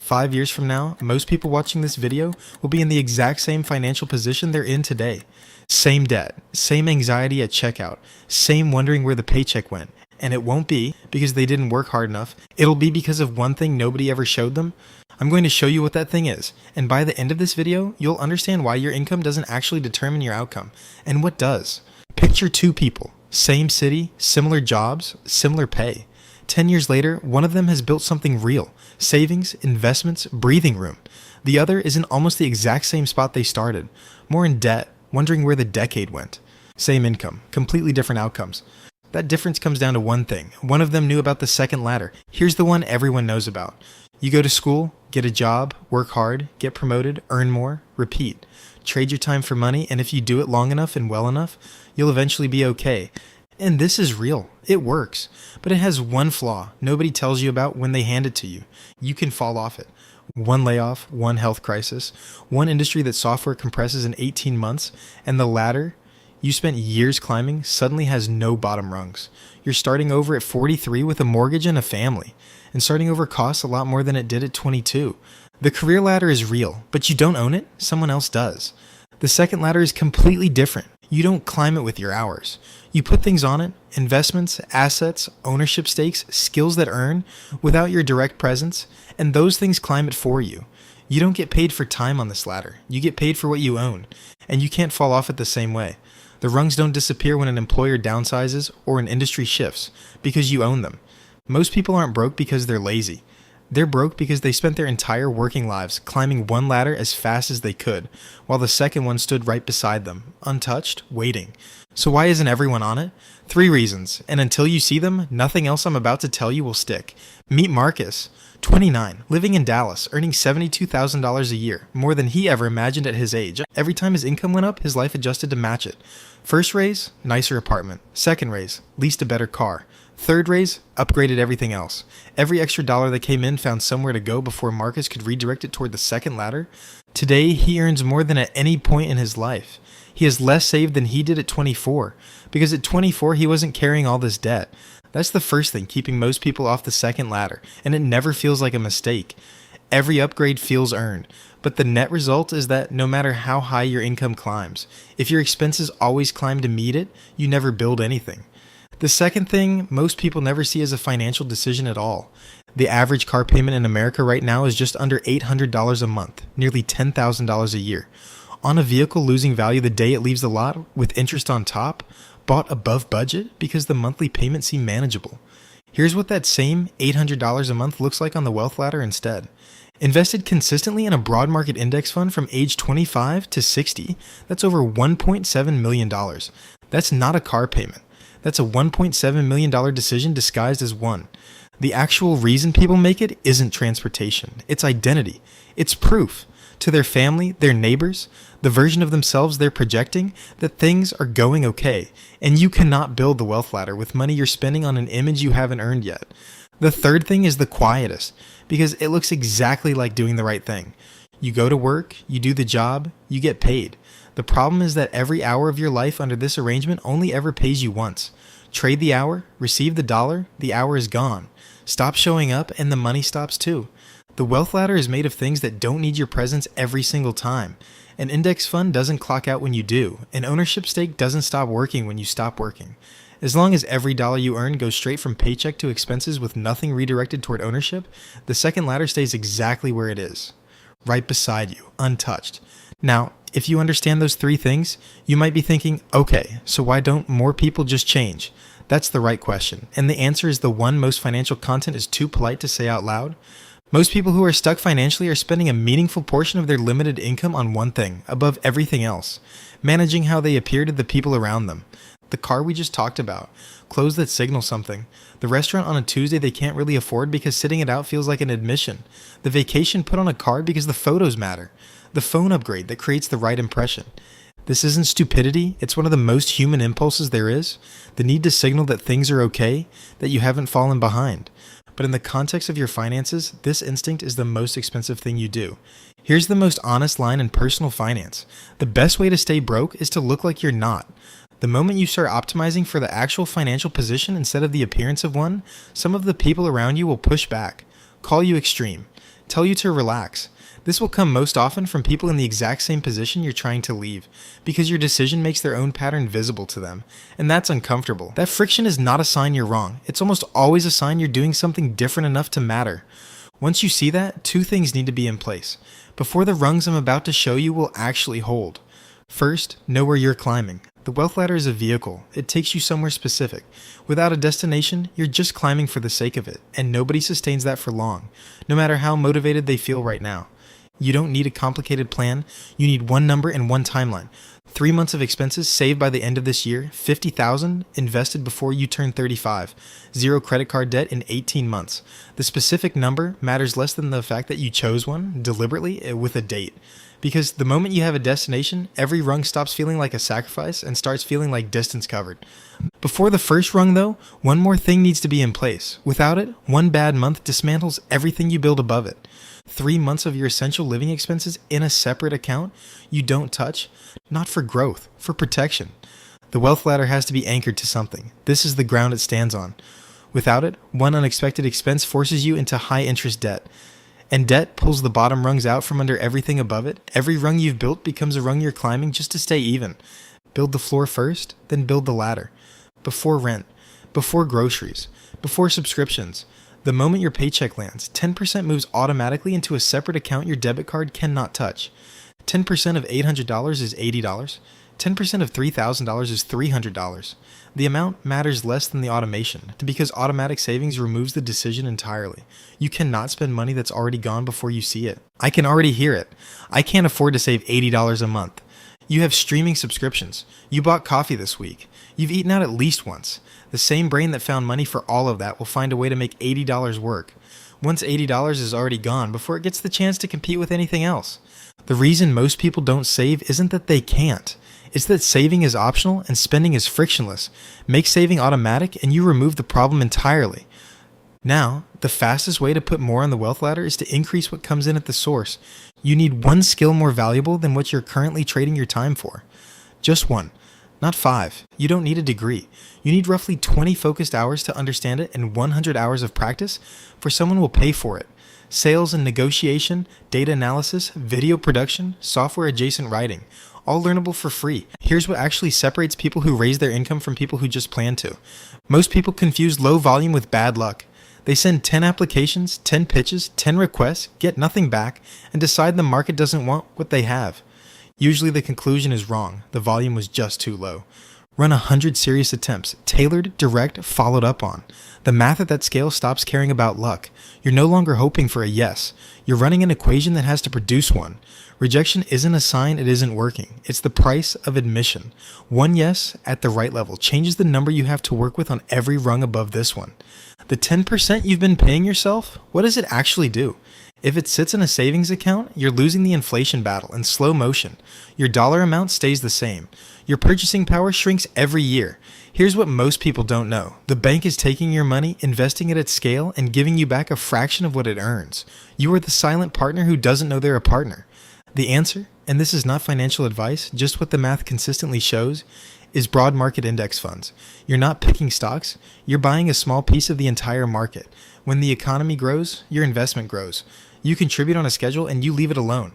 5 years from now, most people watching this video will be in the exact same financial position they're in today. Same debt, same anxiety at checkout, same wondering where the paycheck went. And it won't be because they didn't work hard enough. It'll be because of one thing nobody ever showed them. I'm going to show you what that thing is. And by the end of this video, you'll understand why your income doesn't actually determine your outcome and what does. Picture two people, same city, similar jobs, similar pay. 10 years later, one of them has built something real, savings, investments, breathing room. The other is in almost the exact same spot they started, more in debt, wondering where the decade went. Same income, completely different outcomes. That difference comes down to one thing. One of them knew about the second ladder. Here's the one everyone knows about. You go to school, get a job, work hard, get promoted, earn more, repeat. Trade your time for money, and if you do it long enough and well enough, you'll eventually be okay. And this is real. It works. But it has one flaw nobody tells you about when they hand it to you. You can fall off it. One layoff, one health crisis, one industry that software compresses in 18 months, and the ladder you spent years climbing suddenly has no bottom rungs. You're starting over at 43 with a mortgage and a family, and starting over costs a lot more than it did at 22. The career ladder is real, but you don't own it, someone else does. The second ladder is completely different. You don't climb it with your hours. You put things on it, investments, assets, ownership stakes, skills that earn, without your direct presence, and those things climb it for you. You don't get paid for time on this ladder. You get paid for what you own, and you can't fall off it the same way. The rungs don't disappear when an employer downsizes or an industry shifts, because you own them. Most people aren't broke because they're lazy. They're broke because they spent their entire working lives climbing one ladder as fast as they could, while the second one stood right beside them, untouched, waiting. So why isn't everyone on it? 3 reasons, and until you see them, nothing else I'm about to tell you will stick. Meet Marcus, 29, living in Dallas, earning $72,000 a year, more than he ever imagined at his age. Every time his income went up, his life adjusted to match it. First raise, nicer apartment. Second raise, leased a better car. Third raise, upgraded everything else. Every extra dollar that came in found somewhere to go before Marcus could redirect it toward the second ladder. Today, he earns more than at any point in his life. He has less saved than he did at 24, because at 24 he wasn't carrying all this debt. That's the first thing keeping most people off the second ladder, and it never feels like a mistake. Every upgrade feels earned, but the net result is that no matter how high your income climbs, if your expenses always climb to meet it, you never build anything. The second thing most people never see as a financial decision at all. The average car payment in America right now is just under $800 a month, nearly $10,000 a year. On a vehicle losing value the day it leaves the lot with interest on top, bought above budget because the monthly payments seem manageable. Here's what that same $800 a month looks like on the wealth ladder instead. Invested consistently in a broad market index fund from age 25 to 60, that's over $1.7 million. That's not a car payment. That's a $1.7 million decision disguised as one. The actual reason people make it isn't transportation. It's identity. It's proof to their family, their neighbors, the version of themselves they're projecting, that things are going okay, and you cannot build the wealth ladder with money you're spending on an image you haven't earned yet. The third thing is the quietest, because it looks exactly like doing the right thing. You go to work, you do the job, you get paid. The problem is that every hour of your life under this arrangement only ever pays you once. Trade the hour, receive the dollar, the hour is gone. Stop showing up, and the money stops too. The wealth ladder is made of things that don't need your presence every single time. An index fund doesn't clock out when you do. An ownership stake doesn't stop working when you stop working. As long as every dollar you earn goes straight from paycheck to expenses with nothing redirected toward ownership, the second ladder stays exactly where it is, right beside you, untouched. Now, if you understand those 3 things, you might be thinking, okay, so why don't more people just change? That's the right question, and the answer is the one most financial content is too polite to say out loud. Most people who are stuck financially are spending a meaningful portion of their limited income on one thing, above everything else, managing how they appear to the people around them. The car we just talked about, clothes that signal something, the restaurant on a Tuesday they can't really afford because sitting it out feels like an admission, the vacation put on a card because the photos matter, the phone upgrade that creates the right impression. This isn't stupidity, it's one of the most human impulses there is, the need to signal that things are okay, that you haven't fallen behind. But in the context of your finances, this instinct is the most expensive thing you do. Here's the most honest line in personal finance. The best way to stay broke is to look like you're not. The moment you start optimizing for the actual financial position instead of the appearance of one, some of the people around you will push back, call you extreme, tell you to relax. This will come most often from people in the exact same position you're trying to leave, because your decision makes their own pattern visible to them, and that's uncomfortable. That friction is not a sign you're wrong. It's almost always a sign you're doing something different enough to matter. Once you see that, two things need to be in place before the rungs I'm about to show you will actually hold. First, know where you're climbing. The wealth ladder is a vehicle. It takes you somewhere specific. Without a destination, you're just climbing for the sake of it, and nobody sustains that for long, no matter how motivated they feel right now. You don't need a complicated plan. You need one number and one timeline. 3 months of expenses saved by the end of this year, $50,000 invested before you turn 35, 0 credit card debt in 18 months. The specific number matters less than the fact that you chose one deliberately with a date. Because the moment you have a destination, every rung stops feeling like a sacrifice and starts feeling like distance covered. Before the first rung though, one more thing needs to be in place. Without it, one bad month dismantles everything you build above it. 3 months of your essential living expenses in a separate account you don't touch, not for growth, for protection. The wealth ladder has to be anchored to something. This is the ground it stands on. Without it, one unexpected expense forces you into high interest debt. And debt pulls the bottom rungs out from under everything above it. Every rung you've built becomes a rung you're climbing just to stay even. Build the floor first, then build the ladder. Before rent, before groceries, before subscriptions. The moment your paycheck lands, 10% moves automatically into a separate account your debit card cannot touch. 10% of $800 is $80. 10% of $3,000 is $300. The amount matters less than the automation, because automatic savings removes the decision entirely. You cannot spend money that's already gone before you see it. I can already hear it. I can't afford to save $80 a month. You have streaming subscriptions. You bought coffee this week. You've eaten out at least once. The same brain that found money for all of that will find a way to make $80 work. Once $80 is already gone before it gets the chance to compete with anything else. The reason most people don't save isn't that they can't. It's that saving is optional and spending is frictionless. Make saving automatic and you remove the problem entirely. Now, the fastest way to put more on the wealth ladder is to increase what comes in at the source. You need one skill more valuable than what you're currently trading your time for. Just one, not 5. You don't need a degree. You need roughly 20 focused hours to understand it and 100 hours of practice for someone who will pay for it. Sales and negotiation, data analysis, video production, software adjacent writing. All learnable for free. Here's what actually separates people who raise their income from people who just plan to. Most people confuse low volume with bad luck. They send 10 applications, 10 pitches, 10 requests, get nothing back, and decide the market doesn't want what they have. Usually the conclusion is wrong. The volume was just too low. Run 100 serious attempts, tailored, direct, followed up on. The math at that scale stops caring about luck. You're no longer hoping for a yes. You're running an equation that has to produce one. Rejection isn't a sign it isn't working. It's the price of admission. One yes at the right level changes the number you have to work with on every rung above this one. The 10% you've been paying yourself, what does it actually do? If it sits in a savings account, you're losing the inflation battle in slow motion. Your dollar amount stays the same. Your purchasing power shrinks every year. Here's what most people don't know. The bank is taking your money, investing it at scale, and giving you back a fraction of what it earns. You are the silent partner who doesn't know they're a partner. The answer, and this is not financial advice, just what the math consistently shows, is broad market index funds. You're not picking stocks, you're buying a small piece of the entire market. When the economy grows, your investment grows. You contribute on a schedule and you leave it alone.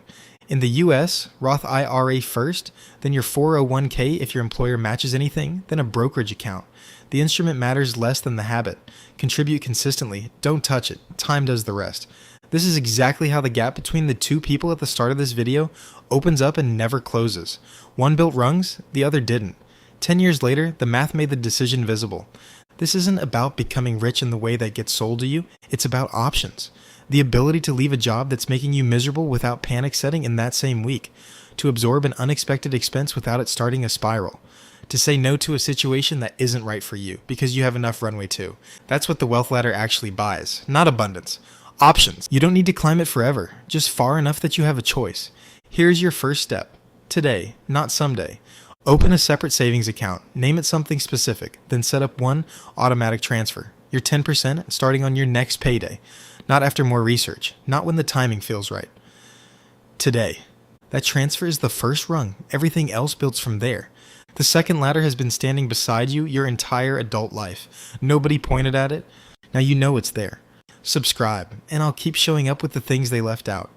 In the US, Roth IRA first, then your 401k if your employer matches anything, then a brokerage account. The instrument matters less than the habit. Contribute consistently, don't touch it, time does the rest. This is exactly how the gap between the two people at the start of this video opens up and never closes. One built rungs, the other didn't. 10 years later, the math made the decision visible. This isn't about becoming rich in the way that gets sold to you, it's about options. The ability to leave a job that's making you miserable without panic setting in that same week. To absorb an unexpected expense without it starting a spiral. To say no to a situation that isn't right for you because you have enough runway too. That's what the wealth ladder actually buys, not abundance. Options. You don't need to climb it forever, just far enough that you have a choice. Here's your first step. Today, not someday. Open a separate savings account, name it something specific, then set up one automatic transfer. Your 10% starting on your next payday. Not after more research, not when the timing feels right. Today. That transfer is the first rung. Everything else builds from there. The second ladder has been standing beside you your entire adult life. Nobody pointed at it. Now you know it's there. subscribe, and I'll keep showing up with the things they left out.